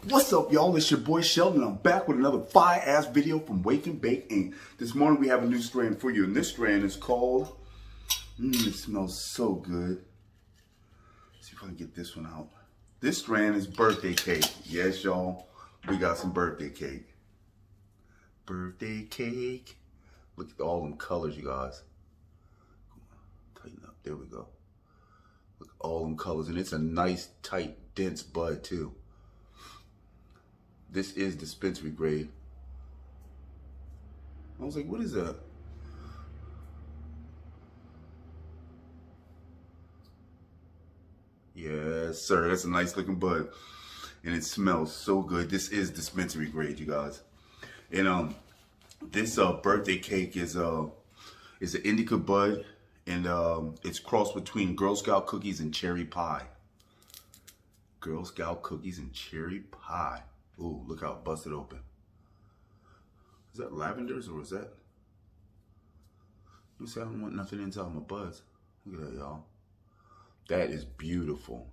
What's up, y'all? It's your boy Sheldon. I'm back with another fire-ass video from Wake and Bake Inc. This morning we have a new strain for you, and this strain is called, it smells so good. Let's see if I can get this one out. This strain is birthday cake. Yes, y'all, we got some birthday cake. Birthday cake. Look at all them colors, you guys. Tighten up, there we go. Look at all them colors, and it's a nice, tight, dense bud too. This is dispensary grade. I was like, what is that? Yes, sir. That's a nice looking bud. And it smells so good. This is dispensary grade, you guys. And this birthday cake is an indica bud, and it's crossed between Girl Scout cookies and cherry pie. Girl Scout cookies and cherry pie. Ooh, look how it busted open. Is that lavenders or is that? Let me see, I don't want nothing inside my buds. Look at that, y'all. That is beautiful.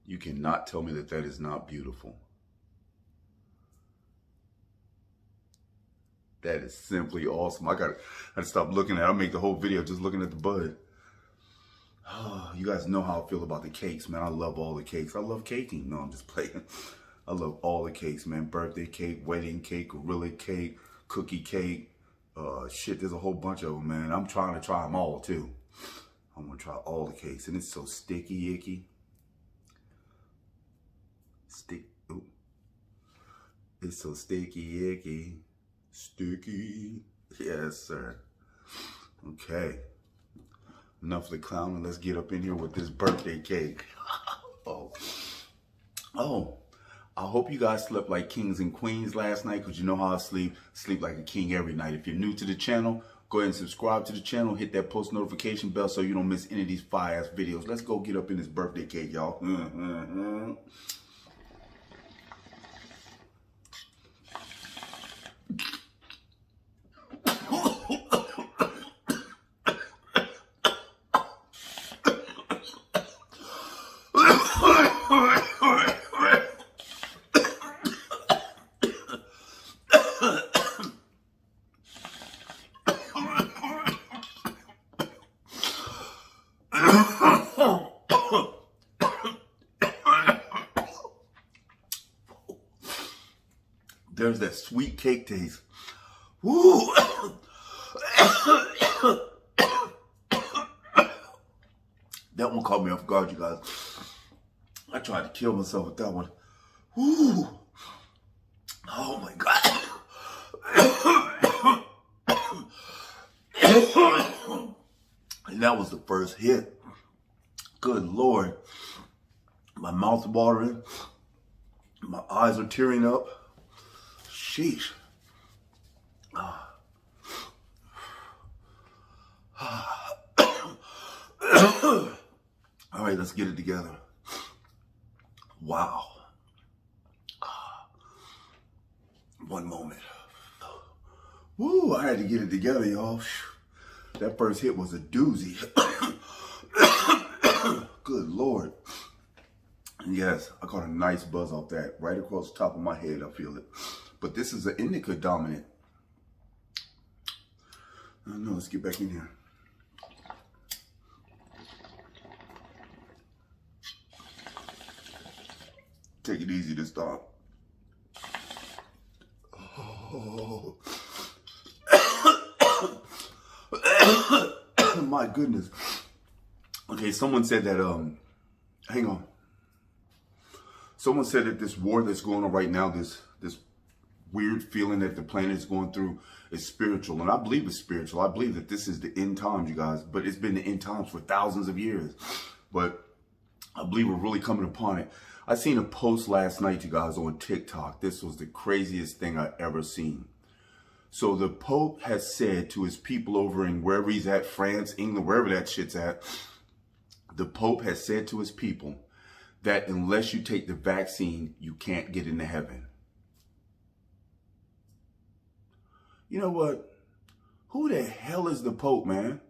You cannot tell me that that is not beautiful. That is simply awesome. I gotta stop looking at it. I'll make the whole video just looking at the bud. Oh, you guys know how I feel about the cakes, man. I love all the cakes. I love caking. No, I'm just playing. I love all the cakes, man. Birthday cake, wedding cake, gorilla cake, cookie cake. Shit, there's a whole bunch of them, man. I'm trying to try them all, too. I'm going to try all the cakes. And it's so sticky, icky. Ooh. It's so sticky, icky. Sticky. Yes, sir. Okay. Enough of the clowning. Let's get up in here with this birthday cake. Oh, I hope you guys slept like kings and queens last night, because you know how I sleep. Sleep like a king every night. If you're new to the channel, go ahead and subscribe to the channel. Hit that post notification bell so you don't miss any of these fire-ass videos. Let's go get up in this birthday cake, y'all. There's that sweet cake taste. Woo! That one caught me off guard, you guys. I tried to kill myself with that one. Woo! Oh my God. And that was the first hit. Good Lord. My mouth's watering. My eyes are tearing up. Sheesh. All right, let's get it together. Wow. One moment. Woo, I had to get it together, y'all. That first hit was a doozy. Good Lord. And yes, I got a nice buzz off that. Right across the top of my head, I feel it. But this is an indica-dominant. I don't know, let's get back in here. Take it easy this time. Oh. My goodness. Okay, someone said that, hang on. Someone said that this war that's going on right now, this weird feeling that the planet is going through is spiritual. And I believe it's spiritual. I believe that this is the end times, you guys. But it's been the end times for thousands of years. But I believe we're really coming upon it. I seen a post last night, you guys, on TikTok. This was the craziest thing I ever seen. So the Pope has said to his people over in wherever he's at, France, England, wherever that shit's at, the Pope has said to his people that unless you take the vaccine, you can't get into heaven. You know what? Who the hell is the Pope, man?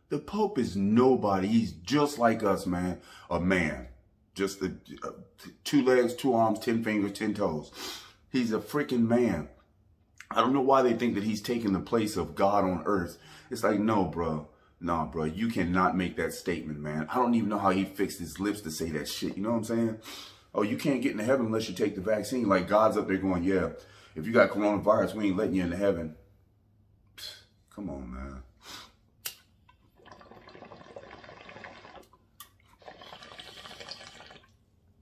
The Pope is nobody. He's just like us, man. A man. Just the 2 legs, 2 arms, 10 fingers, 10 toes. He's a freaking man. I don't know why they think that he's taking the place of God on earth. It's like, no, bro. Nah, bro. You cannot make that statement, man. I don't even know how he fixed his lips to say that shit. You know what I'm saying? Oh, you can't get into heaven unless you take the vaccine. Like, God's up there going, yeah, if you got coronavirus, we ain't letting you into heaven. Psst, come on, man.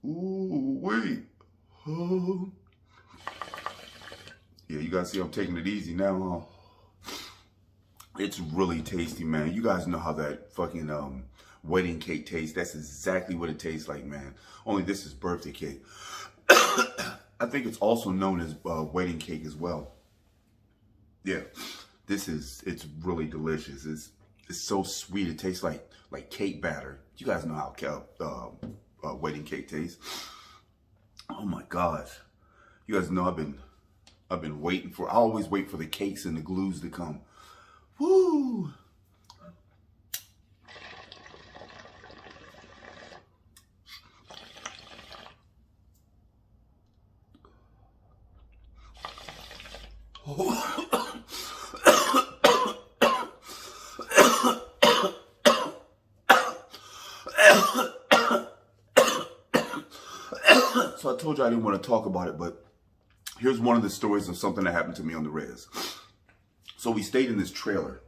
Ooh, wait. Oh. Yeah, you guys see I'm taking it easy now, huh? It's really tasty, man. You guys know how that fucking wedding cake tastes. That's exactly what it tastes like, man. Only this is birthday cake. I think it's also known as wedding cake as well. Yeah, it's really delicious. It's so sweet. It tastes like cake batter. You guys know how wedding cake tastes. Oh my gosh. You guys know I've been waiting I always wait for the cakes and the glues to come. Woo! So I told you I didn't want to talk about it, but here's one of the stories of something that happened to me on the res. So we stayed in this trailer.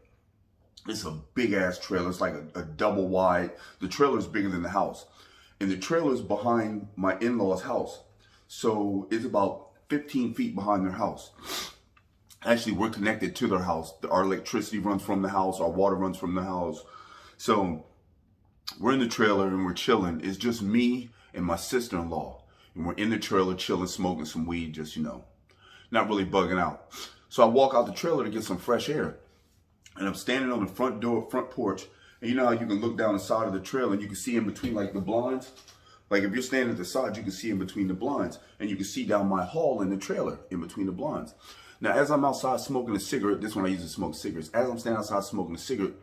It's a big ass trailer. It's like a double wide. The trailer is bigger than the house. And the trailer is behind my in-laws' house. So it's about 15 feet behind their house. Actually, we're connected to their house. Our electricity runs from the house. Our water runs from the house. So we're in the trailer and we're chilling. It's just me and my sister-in-law. And we're in the trailer chilling, smoking some weed, just, you know, not really bugging out. So I walk out the trailer to get some fresh air. And I'm standing on the front porch. And you know how you can look down the side of the trailer and you can see in between like the blinds? Like if you're standing at the side, you can see in between the blinds. And you can see down my hall in the trailer in between the blinds. Now, as I'm outside smoking a cigarette, this one I used to smoke cigarettes. As I'm standing outside smoking a cigarette,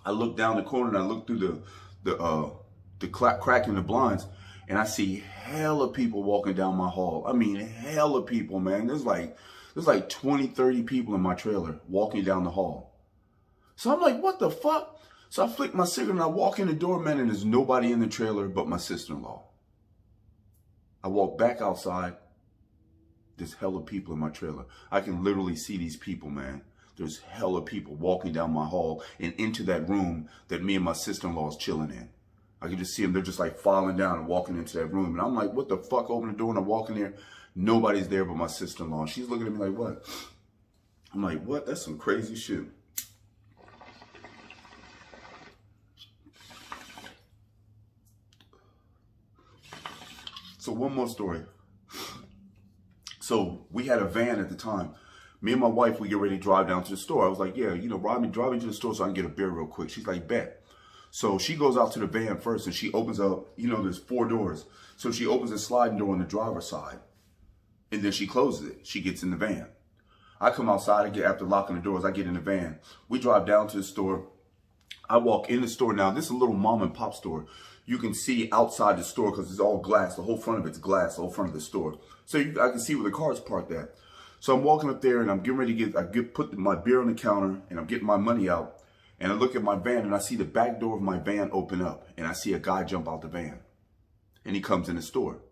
I look down the corner and I look through the crack in the blinds. And I see hella people walking down my hall. I mean, hella people, man. There's like 20, 30 people in my trailer walking down the hall. So I'm like, what the fuck? So I flick my cigarette and I walk in the door, man, and there's nobody in the trailer but my sister-in-law. I walk back outside. There's hella people in my trailer. I can literally see these people, man. There's hella people walking down my hall and into that room that me and my sister-in-law is chilling in. I can just see them. They're just like filing down and walking into that room. And I'm like, what the fuck? Open the door and I walk in there. Nobody's there but my sister-in-law. She's looking at me like, what? I'm like, what? That's some crazy shit. So one more story. So we had a van at the time. Me and my wife, we get ready to drive down to the store. I was like, yeah, you know, drive me to the store so I can get a beer real quick. She's like, bet. So she goes out to the van first and she opens up, you know, there's 4 doors. So she opens a sliding door on the driver's side and then she closes it. She gets in the van. I come outside after locking the doors, I get in the van. We drive down to the store. I walk in the store. Now, this is a little mom and pop store. You can see outside the store because it's all glass. The whole front of it's glass, the whole front of the store. So I can see where the car's parked at. So I'm walking up there and I'm getting ready to put my beer on the counter and I'm getting my money out. And I look at my van and I see the back door of my van open up and I see a guy jump out the van and he comes in the store.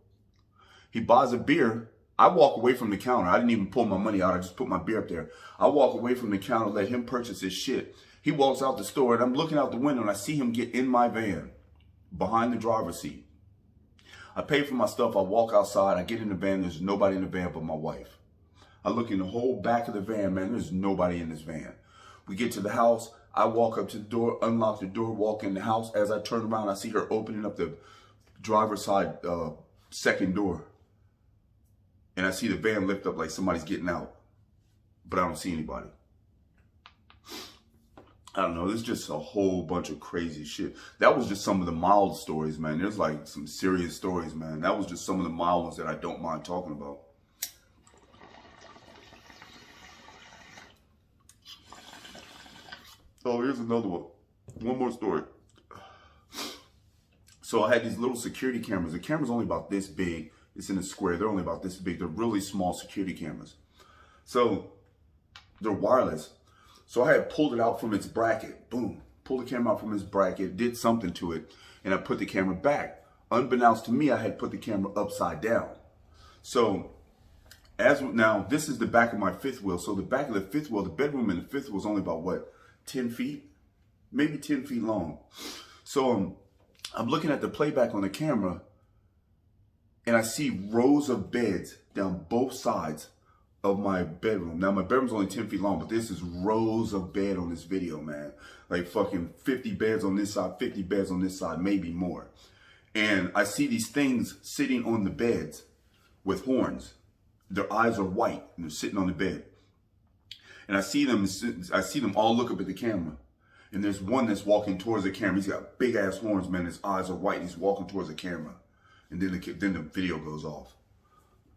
He buys a beer. I walk away from the counter. I didn't even pull my money out. I just put my beer up there. I walk away from the counter, let him purchase his shit. He walks out the store and I'm looking out the window and I see him get in my van behind the driver's seat. I pay for my stuff. I walk outside. I get in the van. There's nobody in the van but my wife. I look in the whole back of the van, man. There's nobody in this van. We get to the house. I walk up to the door, unlock the door, walk in the house. As I turn around, I see her opening up the driver's side second door. And I see the van lift up like somebody's getting out. But I don't see anybody. I don't know. There's just a whole bunch of crazy shit. That was just some of the mild stories, man. There's like some serious stories, man. That was just some of the mild ones that I don't mind talking about. Oh, here's another one. One more story. So I had these little security cameras. The camera's only about this big. It's in a square. They're only about this big. They're really small security cameras. So they're wireless. So I had pulled it out from its bracket. Boom. Pulled the camera out from its bracket, did something to it, and I put the camera back. Unbeknownst to me, I had put the camera upside down. So now this is the back of my fifth wheel. So the back of the fifth wheel, the bedroom in the fifth wheel is only about what, 10 feet? Maybe 10 feet long. So I'm looking at the playback on the camera, and I see rows of beds down both sides of my bedroom. Now my bedroom's only 10 feet long, but this is rows of bed on this video, man. Like fucking 50 beds on this side, 50 beds on this side, maybe more. And I see these things sitting on the beds with horns. Their eyes are white and they're sitting on the bed. And I see them all look up at the camera. And there's one that's walking towards the camera. He's got big ass horns, man. His eyes are white. He's walking towards the camera. And then the video goes off.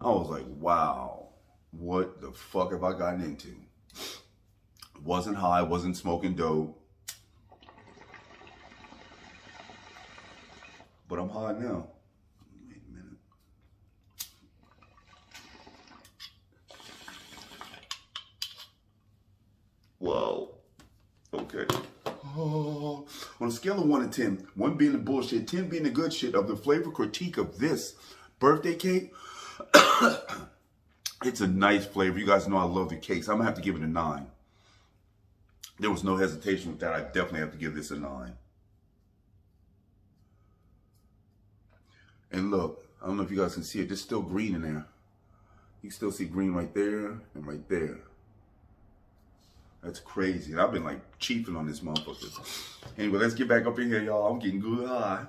I was like, wow, what the fuck have I gotten into? Wasn't high, wasn't smoking dope. But I'm high now. Wait a minute. Whoa. Okay. Oh. On a scale of 1 to 10, 1 being the bullshit, 10 being the good shit of the flavor critique of this birthday cake, it's a nice flavor. You guys know I love the cakes. I'm going to have to give it a 9. There was no hesitation with that. I definitely have to give this a 9. And look, I don't know if you guys can see it. There's still green in there. You can still see green right there and right there. That's crazy. And I've been like chiefing on this motherfucker. Anyway, let's get back up in here, y'all. I'm getting good high.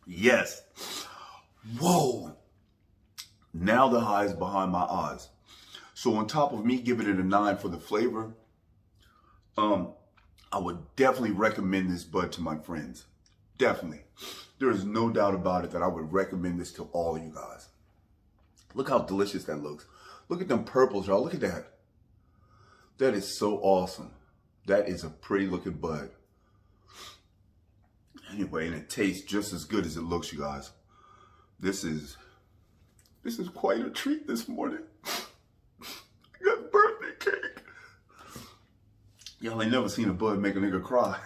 Yes. Whoa. Now the high is behind my eyes. So on top of me giving it a 9 for the flavor, I would definitely recommend this bud to my friends. Definitely. There is no doubt about it that I would recommend this to all of you guys. Look how delicious that looks. Look at them purples, y'all. Look at that. That is so awesome. That is a pretty looking bud. Anyway, and it tastes just as good as it looks, you guys. This is quite a treat this morning. I got birthday cake. Y'all ain't never seen a bud make a nigga cry.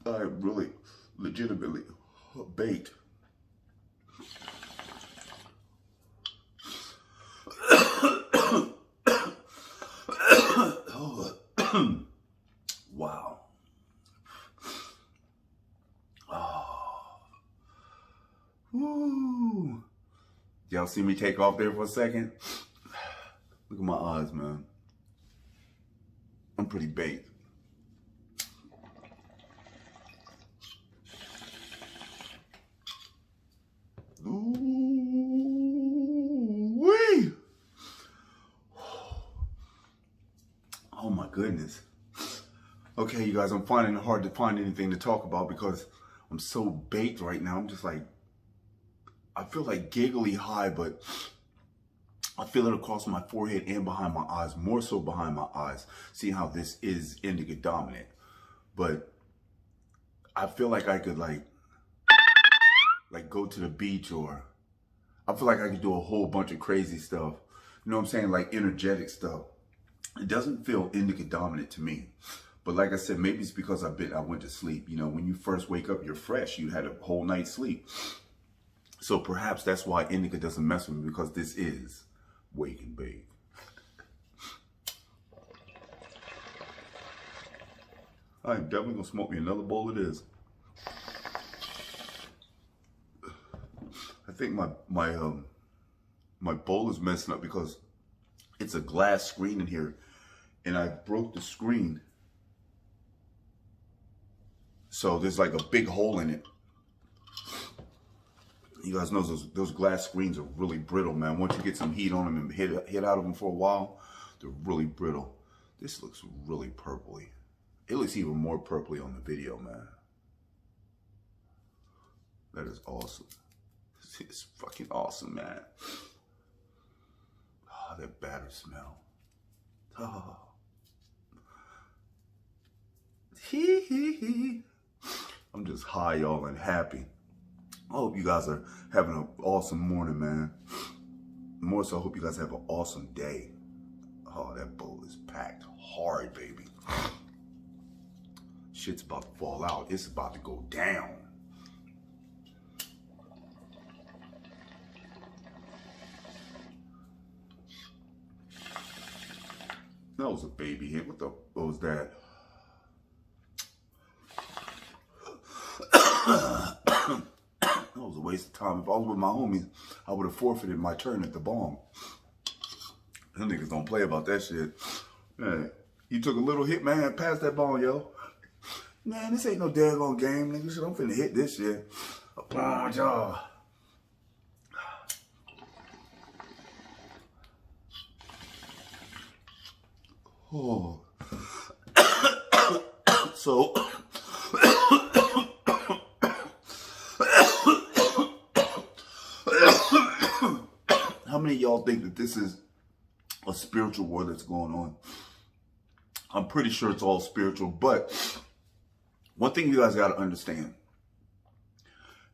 I really, legitimately baked. Wow. Oh. Woo. Y'all see me take off there for a second? Look at my eyes, man. I'm pretty baked. Ooh-wee. Oh my goodness. Okay, you guys, I'm finding it hard to find anything to talk about because I'm so baked right now. I'm just like, I feel like giggly high, but I feel it across my forehead and behind my eyes, more so behind my eyes. See how this is indica dominant. But I feel like I could like go to the beach, or I feel like I could do a whole bunch of crazy stuff. You know what I'm saying? Like energetic stuff. It doesn't feel indica dominant to me. But like I said, maybe it's because I went to sleep. You know, when you first wake up, you're fresh. You had a whole night's sleep. So perhaps that's why indica doesn't mess with me, because this is wake and bake. I'm definitely gonna smoke me another bowl of this. I think my bowl is messing up because it's a glass screen in here, and I broke the screen. So there's like a big hole in it. You guys know those glass screens are really brittle, man. Once you get some heat on them and hit out of them for a while, they're really brittle. This looks really purpley. It looks even more purpley on the video, man. That is awesome. This is fucking awesome, man. Oh, that batter smell. Oh. Hee hee hee. I'm just high, y'all, and happy. I hope you guys are having an awesome morning, man. More so, I hope you guys have an awesome day. Oh, that bowl is packed hard, baby. Shit's about to fall out. It's about to go down. That was a baby hit. What was that? That was a waste of time. If I was with my homies, I would have forfeited my turn at the bomb. Them niggas don't play about that shit. Man, you took a little hit, man. Pass that ball, yo. Man, this ain't no daggone game, nigga. Shit, I'm finna hit this shit. A punch, y'all. Oh. So. How many of y'all think that this is a spiritual war that's going on? I'm pretty sure it's all spiritual, but one thing you guys got to understand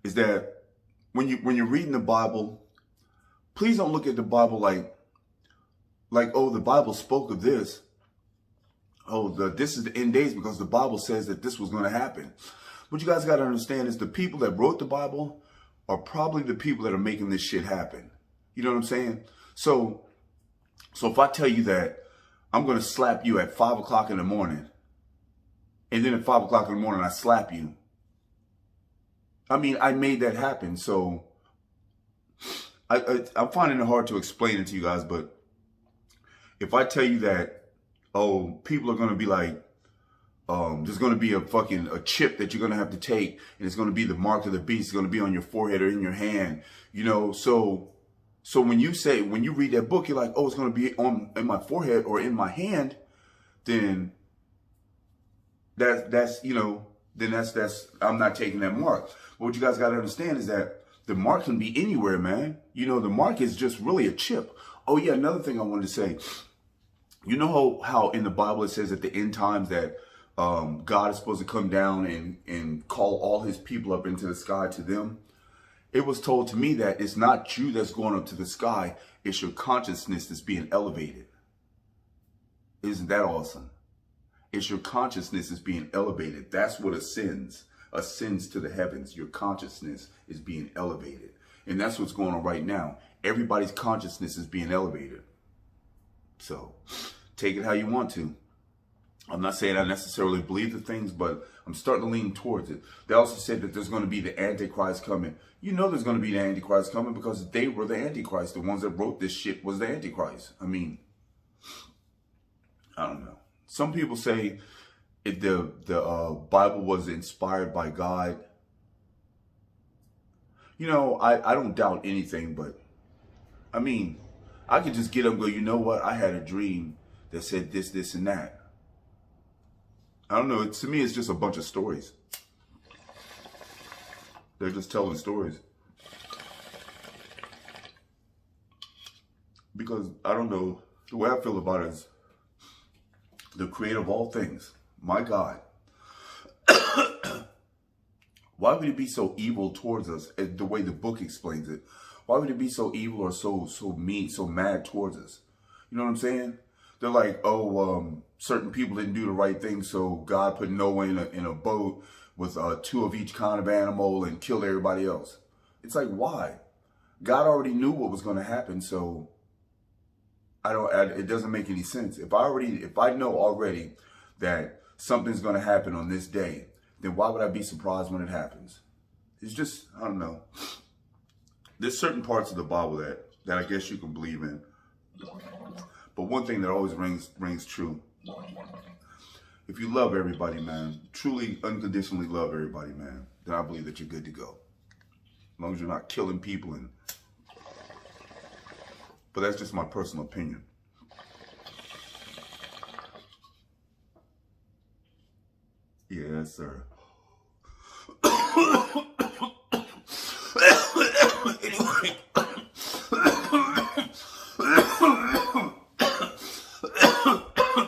is that when you're reading the Bible, please don't look at the Bible like oh, the Bible spoke of this. Oh, this is the end days because the Bible says that this was going to happen. What you guys got to understand is the people that wrote the Bible are probably the people that are making this shit happen. You know what I'm saying? So if I tell you that I'm going to slap you at 5 o'clock in the morning, and then at 5 o'clock in the morning I slap you, I mean, I made that happen. So I'm finding it hard to explain it to you guys, but if I tell you that, oh, people are going to be like, there's going to be a chip that you're going to have to take, and it's going to be the mark of the beast. It's going to be on your forehead or in your hand, you know. So when you read that book, you're like, oh, it's going to be in my forehead or in my hand, then that's I'm not taking that mark. But what you guys got to understand is that the mark can be anywhere, man. You know, the mark is just really a chip. Oh yeah, another thing I wanted to say. You know how in the Bible it says at the end times that God is supposed to come down and call all his people up into the sky to them? It was told to me that it's not you that's going up to the sky. It's your consciousness that's being elevated. Isn't that awesome? It's your consciousness that's being elevated. That's what ascends to the heavens. Your consciousness is being elevated. And that's what's going on right now. Everybody's consciousness is being elevated. So take it how you want to. I'm not saying I necessarily believe the things, but I'm starting to lean towards it. They also said that there's going to be the Antichrist coming. You know there's going to be the Antichrist coming because they were the Antichrist. The ones that wrote this shit was the Antichrist. I mean, I don't know. Some people say if the Bible was inspired by God. You know, I don't doubt anything, but I mean, I could just get up and go, you know what? I had a dream that said this, this, and that. I don't know. To me, it's just a bunch of stories. They're just telling stories. Because, I don't know, the way I feel about it is the creator of all things, my God. Why would he be so evil towards us, the way the book explains it? Why would it be so evil or so mean, so mad towards us? You know what I'm saying? They're like, oh, certain people didn't do the right thing, so God put Noah in a boat with 2 of each kind of animal and killed everybody else. It's like, why? God already knew what was going to happen, so it doesn't make any sense. If I know already that something's going to happen on this day, then why would I be surprised when it happens? It's just, I don't know. There's certain parts of the Bible that I guess you can believe in. But one thing that always rings true. If you love everybody, man, truly unconditionally love everybody, man, then I believe that you're good to go. As long as you're not killing people. But that's just my personal opinion. Yes, sir. Anyway.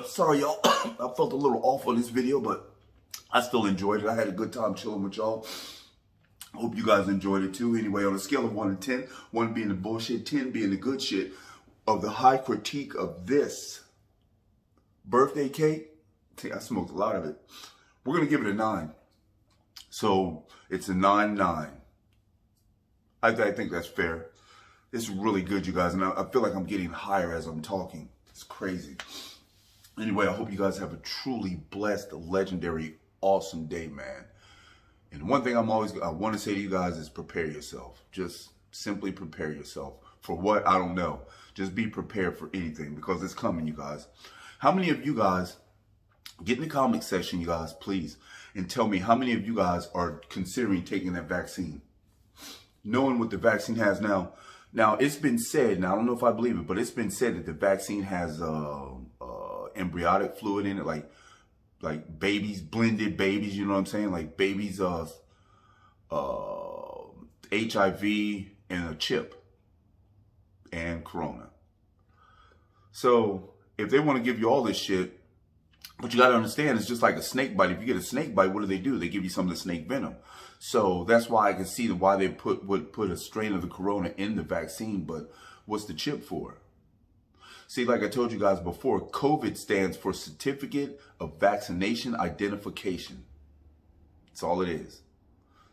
Sorry, y'all. I felt a little off on this video, but I still enjoyed it. I had a good time chilling with y'all. Hope you guys enjoyed it too. Anyway, on a scale of 1 to 10, 1 being the bullshit, 10 being the good shit, of the high critique of this birthday cake, see, I smoked a lot of it. We're going to give it a 9. So it's a 9-9. I think that's fair. It's really good, you guys. And I feel like I'm getting higher as I'm talking. It's crazy. Anyway, I hope you guys have a truly blessed, legendary, awesome day, man. And one thing I want to say to you guys is prepare yourself. Just simply prepare yourself. For what? I don't know. Just be prepared for anything because it's coming, you guys. How many of you guys, get in the comment section, you guys, please, and tell me how many of you guys are considering taking that vaccine? Knowing what the vaccine has now. Now, it's been said, and I don't know if I believe it, but it's been said that the vaccine has embryonic fluid in it, like babies, blended babies, you know what I'm saying? Like babies, HIV and a chip and corona. So if they want to give you all this shit, but you got to understand, it's just like a snake bite. If you get a snake bite, what do? They give you some of the snake venom. So that's why I can see why they would put a strain of the corona in the vaccine. But what's the chip for? See, like I told you guys before, COVID stands for Certificate of Vaccination Identification. That's all it is.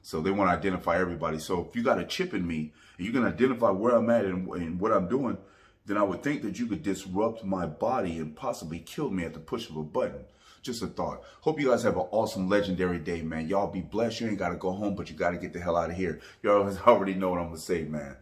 So they want to identify everybody. So if you got a chip in me, and you can identify where I'm at and what I'm doing, then I would think that you could disrupt my body and possibly kill me at the push of a button. Just a thought. Hope you guys have an awesome, legendary day, man. Y'all be blessed. You ain't got to go home, but you got to get the hell out of here. Y'all already know what I'm going to say, man.